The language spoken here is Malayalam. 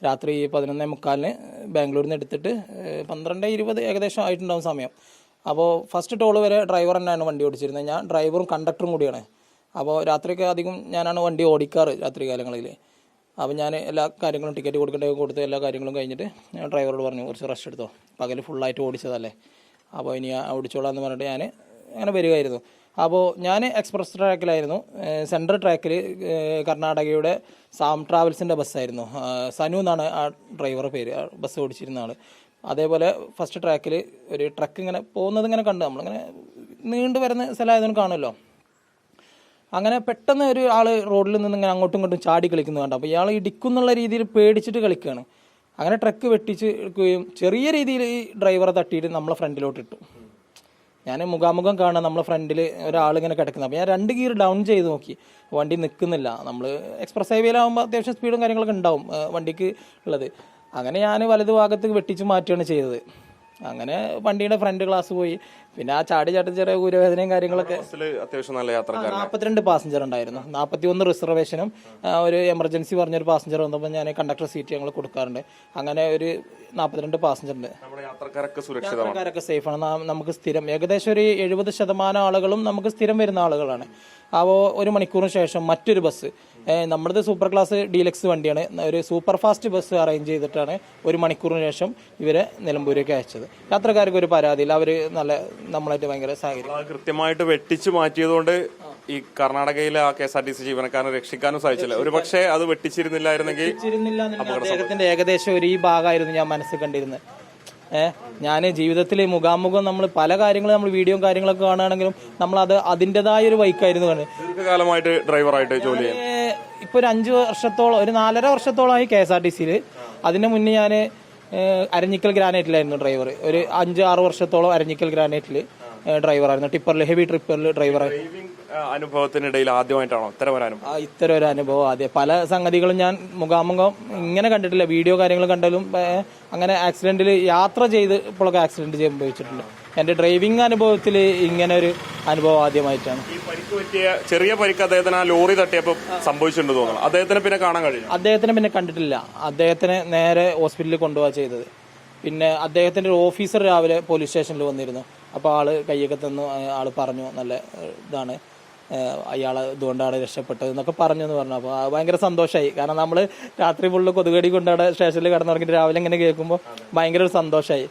രാത്രി 11:45 ബാംഗ്ലൂരിൽ നിന്ന് എടുത്തിട്ട് 12:20 ഏകദേശം ആയിട്ടുണ്ടാവും സമയം. അപ്പോൾ ഫസ്റ്റ് ടോൾ വരെ ഡ്രൈവർ തന്നെയാണ് വണ്ടി ഓടിച്ചിരുന്നത്. ഞാൻ ഡ്രൈവറും കണ്ടക്ടറും കൂടിയാണ്. അപ്പോൾ രാത്രിയൊക്കെ അധികം ഞാനാണ് വണ്ടി ഓടിക്കാറ് രാത്രി കാലങ്ങളിൽ. അപ്പോൾ ഞാൻ എല്ലാ കാര്യങ്ങളും ടിക്കറ്റ് കൊടുത്ത് എല്ലാ കാര്യങ്ങളും കഴിഞ്ഞിട്ട് ഞാൻ ഡ്രൈവറോട് പറഞ്ഞു കുറച്ച് റെസ്റ്റ് എടുത്തോ, പകൽ ഫുള്ളായിട്ട് ഓടിച്ചതല്ലേ, അപ്പോൾ ഇനി ഓടിച്ചോളാം എന്ന് പറഞ്ഞിട്ട് ഞാൻ അങ്ങനെ വരികയായിരുന്നു. അപ്പോൾ ഞാൻ എക്സ്പ്രസ് ട്രാക്കിലായിരുന്നു. സെൻട്രൽ ട്രാക്കിൽ കർണാടകയുടെ സാം ട്രാവൽസിൻ്റെ ബസ്സായിരുന്നു. സനു എന്നാണ് ആ ഡ്രൈവറുടെ പേര്, ആ ബസ് ഓടിച്ചിരുന്ന ആൾ. അതേപോലെ ഫസ്റ്റ് ട്രാക്കിൽ ഒരു ട്രക്ക് ഇങ്ങനെ പോകുന്നത് ഇങ്ങനെ കണ്ടു, നമ്മളിങ്ങനെ നീണ്ടു വരുന്ന സ്ഥലമായതുകൊണ്ട് കാണുമല്ലോ. അങ്ങനെ പെട്ടെന്ന് ഒരു ആൾ റോഡിൽ നിന്ന് ഇങ്ങനെ അങ്ങോട്ടും ഇങ്ങോട്ടും ചാടി കളിക്കുന്നത് കണ്ടു. അപ്പോൾ ഇയാൾ ഇടിക്കുന്നുള്ള രീതിയിൽ പേടിച്ചിട്ട് കളിക്കുകയാണ്. അങ്ങനെ ട്രക്ക് വെട്ടിച്ച് എടുക്കുകയും ചെറിയ രീതിയിൽ ഈ ഡ്രൈവറെ തട്ടിയിട്ട് നമ്മളെ ഫ്രണ്ടിലോട്ട് ഇട്ടു. ഞാൻ മുഖാമുഖം കാണാൻ നമ്മളെ ഫ്രണ്ടിൽ ഒരാളിങ്ങനെ കിടക്കുന്നത്. അപ്പോൾ ഞാൻ 2 ഗിയർ ഡൗൺ ചെയ്ത് നോക്കി, വണ്ടി നിൽക്കുന്നില്ല. നമ്മൾ എക്സ്പ്രസ് ഹൈവേയിലാകുമ്പോൾ അത്യാവശ്യം സ്പീഡും കാര്യങ്ങളൊക്കെ ഉണ്ടാവും വണ്ടിക്ക് ഉള്ളത്. അങ്ങനെ ഞാൻ വലതു ഭാഗത്ത് വെട്ടിച്ച് മാറ്റുകയാണ് ചെയ്തത്. അങ്ങനെ വണ്ടിയുടെ ഫ്രണ്ട് ഗ്ലാസ് പോയി. പിന്നെ ആ ചാടി ചെറിയ ഊരവേദനയും കാര്യങ്ങളൊക്കെ. അത്യാവശ്യം നല്ല യാത്ര. 42 പാസഞ്ചർ ഉണ്ടായിരുന്നു. 41 റിസർവേഷനും ഒരു എമർജൻസി പറഞ്ഞൊരു പാസഞ്ചർ വന്നപ്പോൾ ഞാൻ കണ്ടക്ടർ സീറ്റ് ഞങ്ങൾ കൊടുക്കാറുണ്ട്. അങ്ങനെ ഒരു 42 പാസഞ്ചർ ഉണ്ട്. യാത്രക്കാരൊക്കെ സേഫാണ്. നമുക്ക് സ്ഥിരം ഏകദേശം ഒരു 70% ആളുകളും നമുക്ക് സ്ഥിരം വരുന്ന ആളുകളാണ്. അപ്പോൾ 1 മണിക്കൂറിന് ശേഷം മറ്റൊരു ബസ്, നമ്മളത് സൂപ്പർ ക്ലാസ് ഡീലക്സ് വണ്ടിയാണ്, ഒരു സൂപ്പർ ഫാസ്റ്റ് ബസ് അറേഞ്ച് ചെയ്തിട്ടാണ് 1 മണിക്കൂറിന് ശേഷം ഇവരെ നിലമ്പൂരേക്ക് അയച്ചത്. യാത്രക്കാർക്ക് ഒരു പരാതിയില്ല, അവർ നമ്മളായിട്ട് ഭയങ്കര സഹകരിക്കും. കൃത്യമായിട്ട് വെട്ടിച്ചു മാറ്റിയതുകൊണ്ട് ഈ കർണാടകയിലെ ആ KSRTC ജീവനക്കാരനെ രക്ഷിക്കാനും സാധിച്ചില്ല. ഒരു പക്ഷേ അത് വെട്ടിച്ചിരുന്നില്ലായിരുന്നെങ്കിൽ അദ്ദേഹത്തിന്റെ ഏകദേശം ഒരു ഈ ഭാഗമായിരുന്നു ഞാൻ മനസ്സിൽ കണ്ടിരുന്നത്. ഞാൻ ജീവിതത്തിൽ മുഖാമുഖം നമ്മൾ പല കാര്യങ്ങളും നമ്മൾ വീഡിയോ കാര്യങ്ങളൊക്കെ കാണുകയാണെങ്കിലും നമ്മൾ അതിൻ്റെതായ ഒരു ബൈക്കായിരുന്നു കണ്ടത്. ദീർഘകാലമായിട്ട് ഡ്രൈവറായിട്ട് ജോലി ചെയ്യാം. ഇപ്പോൾ ഒരു 5 വർഷത്തോളം, ഒരു 4.5 വർഷത്തോളമായി KSRTC. അതിന് മുന്നേ ഞാൻ അരഞ്ഞിക്കൽ ഗ്രാനൈറ്റിലായിരുന്നു ഡ്രൈവർ. ഒരു 5-6 വർഷത്തോളം അരഞ്ഞിക്കൽ ഗ്രാനൈറ്റിൽ ഡ്രൈവറായിരുന്നു. ടിപ്പറിൽ, ഹെവി ട്രിപ്പറിൽ ഡ്രൈവറായിരുന്നു. അനുഭവത്തിനിടയിൽ ആദ്യമായിട്ടാണോ ഇത്തരം ഒരു അനുഭവം? ആദ്യം പല സംഗതികളും ഞാൻ മുഖാമുഖം ഇങ്ങനെ കണ്ടിട്ടില്ല. വീഡിയോ കാര്യങ്ങൾ കണ്ടാലും അങ്ങനെ ആക്സിഡന്റിൽ യാത്ര ചെയ്ത് ഇപ്പോഴൊക്കെ ആക്സിഡന്റ് സംഭവിച്ചിട്ടുണ്ട്. എന്റെ ഡ്രൈവിംഗ് അനുഭവത്തിൽ ഇങ്ങനെ ഒരു അനുഭവം ആദ്യമായിട്ടാണ്. ഈ പരിക്ക് പറ്റിയ ചെറിയ പരിക്ക് അദ്ദേഹത്തിന് ആ ലോറി തട്ടിയപ്പോൾ സംഭവിച്ചിട്ടുണ്ട് തോന്നുന്നു. അദ്ദേഹത്തിന് പിന്നെ കാണാൻ കഴിയും? അദ്ദേഹത്തിനെ പിന്നെ കണ്ടിട്ടില്ല. അദ്ദേഹത്തിനെ നേരെ ഹോസ്പിറ്റലിൽ കൊണ്ടുപോകാൻ ചെയ്തത്. പിന്നെ അദ്ദേഹത്തിന്റെ ഒരു ഓഫീസർ രാവിലെ പോലീസ് സ്റ്റേഷനിൽ വന്നിരുന്നു. അപ്പോൾ ആള് കൈയൊക്കെ തന്നു. ആള് പറഞ്ഞു നല്ല ഇതാണ്, അയാൾ ഇതുകൊണ്ടാണ് രക്ഷപ്പെട്ടത് എന്നൊക്കെ പറഞ്ഞു എന്ന് പറഞ്ഞു. അപ്പോൾ ഭയങ്കര സന്തോഷമായി. കാരണം നമ്മൾ രാത്രി ഫുള്ള് കൊതുകടി കൊണ്ടാണ് സ്റ്റേഷനിൽ കിടന്നുറങ്ങിയിട്ട് രാവിലെ ഇങ്ങനെ കേൾക്കുമ്പോൾ ഭയങ്കര ഒരു സന്തോഷമായി.